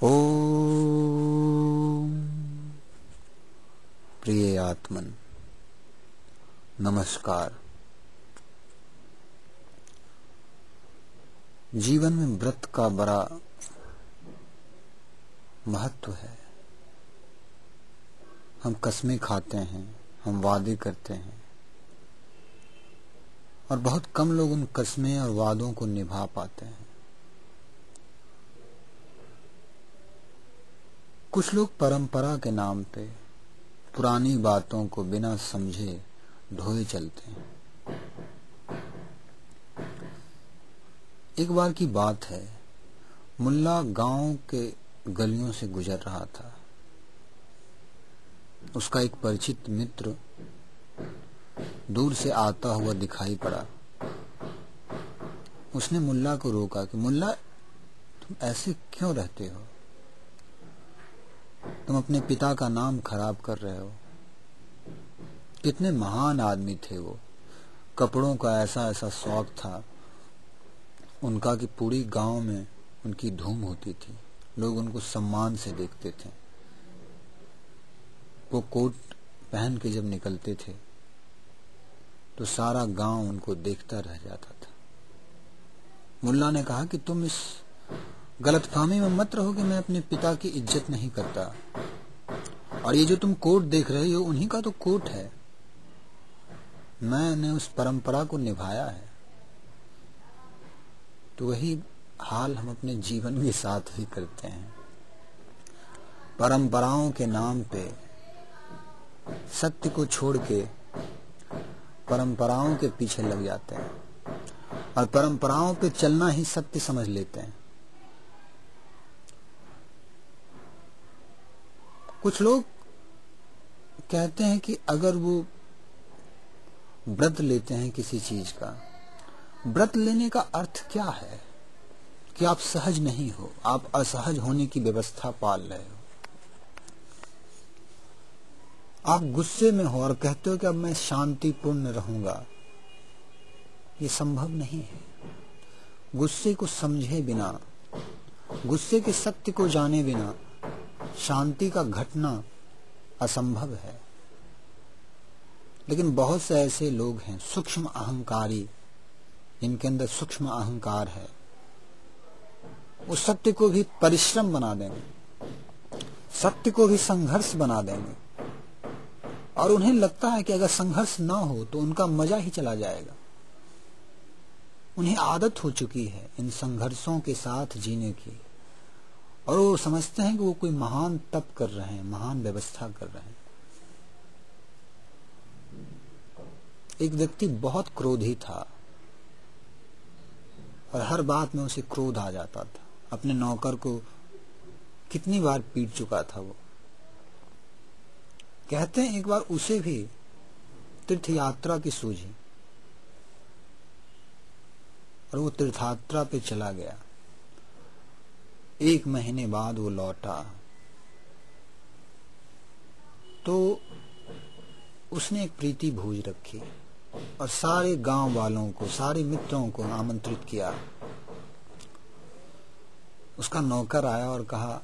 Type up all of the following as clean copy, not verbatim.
ओम प्रिय आत्मन नमस्कार। जीवन में व्रत का बड़ा महत्व है। हम कस्में खाते हैं, हम वादे करते हैं और बहुत कम लोग उन कस्में और वादों को निभा पाते हैं। कुछ लोग परंपरा के नाम पे पुरानी बातों को बिना समझे ढोए चलते हैं। एक बार की बात है, मुल्ला गांव के गलियों से गुजर रहा था। उसका एक परिचित मित्र दूर से आता हुआ दिखाई पड़ा। उसने मुल्ला को रोका कि मुल्ला, तुम ऐसे क्यों रहते हो? तुम अपने पिता का नाम खराब कर रहे हो। कितने महान आदमी थे वो। कपड़ों का ऐसा ऐसा शौक था उनका कि पूरी गांव में उनकी धूम होती थी। लोग उनको सम्मान से देखते थे। वो कोट पहन के जब निकलते थे तो सारा गांव उनको देखता रह जाता था। मुल्ला ने कहा कि तुम इस गलतफहमी में मत रहो कि मैं अपने पिता की इज्जत नहीं करता, और ये जो तुम कोट देख रहे हो उन्हीं का तो कोट है। मैंने उस परंपरा को निभाया है। तो वही हाल हम अपने जीवन के साथ भी करते हैं। परंपराओं के नाम पे सत्य को छोड़ के परंपराओं के पीछे लग जाते हैं और परंपराओं पे चलना ही सत्य समझ लेते हैं। कुछ लोग कहते हैं कि अगर वो व्रत लेते हैं किसी चीज का, व्रत लेने का अर्थ क्या है कि आप सहज नहीं हो, आप असहज होने की व्यवस्था पाल रहे हो। आप गुस्से में हो और कहते हो कि अब मैं शांतिपूर्ण रहूंगा। ये संभव नहीं है। गुस्से को समझे बिना, गुस्से के सत्य को जाने बिना शांति का घटना असंभव है। लेकिन बहुत से ऐसे लोग हैं सूक्ष्म अहंकारी, जिनके अंदर सूक्ष्म अहंकार है। वो सत्य को भी परिश्रम बना देंगे, सत्य को भी संघर्ष बना देंगे, और उन्हें लगता है कि अगर संघर्ष ना हो तो उनका मजा ही चला जाएगा। उन्हें आदत हो चुकी है इन संघर्षों के साथ जीने की, और वो समझते हैं कि वो कोई महान तप कर रहे हैं, महान व्यवस्था कर रहे हैं। एक व्यक्ति बहुत क्रोधी था और हर बात में उसे क्रोध आ जाता था। अपने नौकर को कितनी बार पीट चुका था वो। कहते हैं एक बार उसे भी तीर्थ यात्रा की सूझी और वो तीर्थयात्रा पे चला गया। 1 महीने बाद वो लौटा तो उसने एक प्रीति भोज रखी और सारे गांव वालों को, सारे मित्रों को आमंत्रित किया। उसका नौकर आया और कहा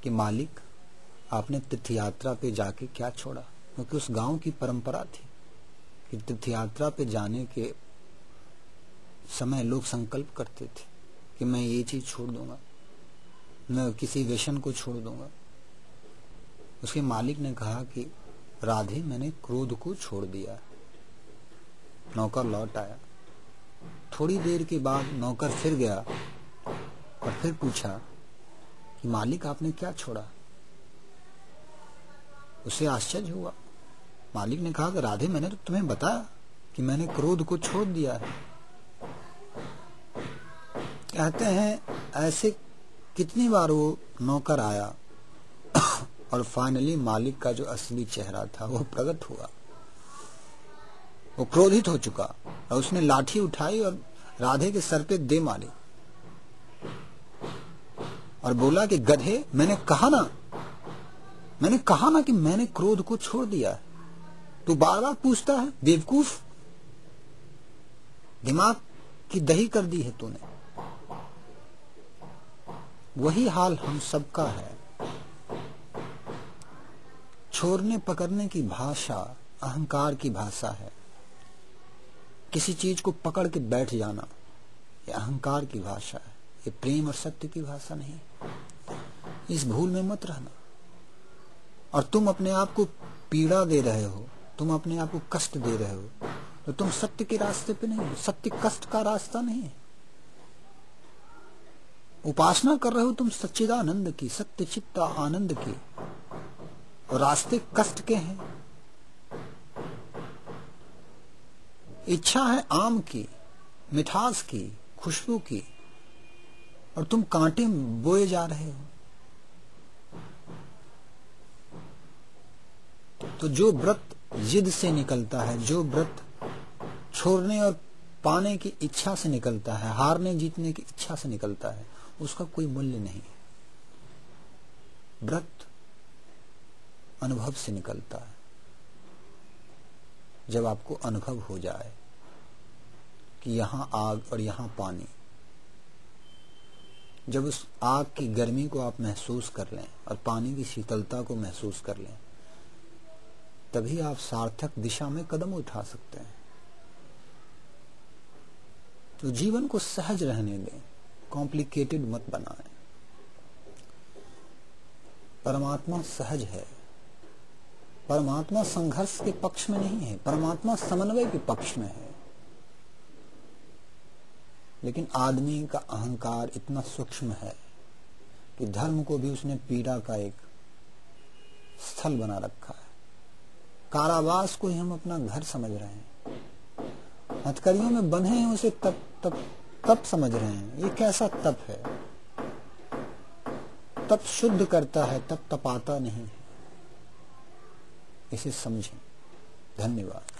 कि मालिक, आपने तीर्थयात्रा पे जाके क्या छोड़ा? क्योंकि उस गांव की परंपरा थी कि तीर्थयात्रा पे जाने के समय लोग संकल्प करते थे कि मैं ये चीज छोड़ दूंगा, मैं किसी व्यसन को छोड़ दूंगा। उसके मालिक ने कहा कि राधे, मैंने क्रोध को छोड़ दिया। नौकर लौट आया। थोड़ी देर के बाद नौकर फिर गया और फिर पूछा कि मालिक, आपने क्या छोड़ा? उसे आश्चर्य हुआ। मालिक ने कहा कि राधे, मैंने तो तुम्हें बताया कि मैंने क्रोध को छोड़ दिया है। कहते हैं ऐसे कितनी बार वो नौकर आया और फाइनली मालिक का जो असली चेहरा था वो प्रकट हुआ। वो क्रोधित हो चुका और उसने लाठी उठाई और राधे के सर पे दे मारी और बोला कि गधे, मैंने कहा ना कि मैंने क्रोध को छोड़ दिया है। तू बार बार पूछता है, बेवकूफ, दिमाग की दही कर दी है तूने। वही हाल हम सबका है। छोड़ने पकड़ने की भाषा अहंकार की भाषा है। किसी चीज को पकड़ के बैठ जाना ये अहंकार की भाषा है, ये प्रेम और सत्य की भाषा नहीं। इस भूल में मत रहना। और तुम अपने आप को पीड़ा दे रहे हो, तुम अपने आप को कष्ट दे रहे हो, तो तुम सत्य के रास्ते पे नहीं हो। सत्य कष्ट का रास्ता नहीं है। उपासना कर रहे हो तुम सच्चिदानंद की, सत्य चित्त आनंद की, और रास्ते कष्ट के हैं। इच्छा है आम की, मिठास की, खुशबू की, और तुम कांटे बोए जा रहे हो। तो जो व्रत जिद से निकलता है, जो व्रत छोड़ने और पाने की इच्छा से निकलता है, हारने जीतने की इच्छा से निकलता है, उसका कोई मूल्य नहीं है। व्रत अनुभव से निकलता है। जब आपको अनुभव हो जाए कि यहां आग और यहां पानी, जब उस आग की गर्मी को आप महसूस कर लें और पानी की शीतलता को महसूस कर लें, तभी आप सार्थक दिशा में कदम उठा सकते हैं। तो जीवन को सहज रहने दें, कॉम्प्लिकेटेड मत बनाएं। परमात्मा सहज है। परमात्मा संघर्ष के पक्ष में नहीं है, परमात्मा समन्वय के पक्ष में है। लेकिन आदमी का अहंकार इतना सूक्ष्म है कि धर्म को भी उसने पीड़ा का एक स्थल बना रखा है। कारावास को ही हम अपना घर समझ रहे हैं। हथकड़ियों में बंधे हैं, उसे तप समझ रहे हैं। ये कैसा तप है? तप शुद्ध करता है, तप तपाता नहीं है। इसे समझें। धन्यवाद।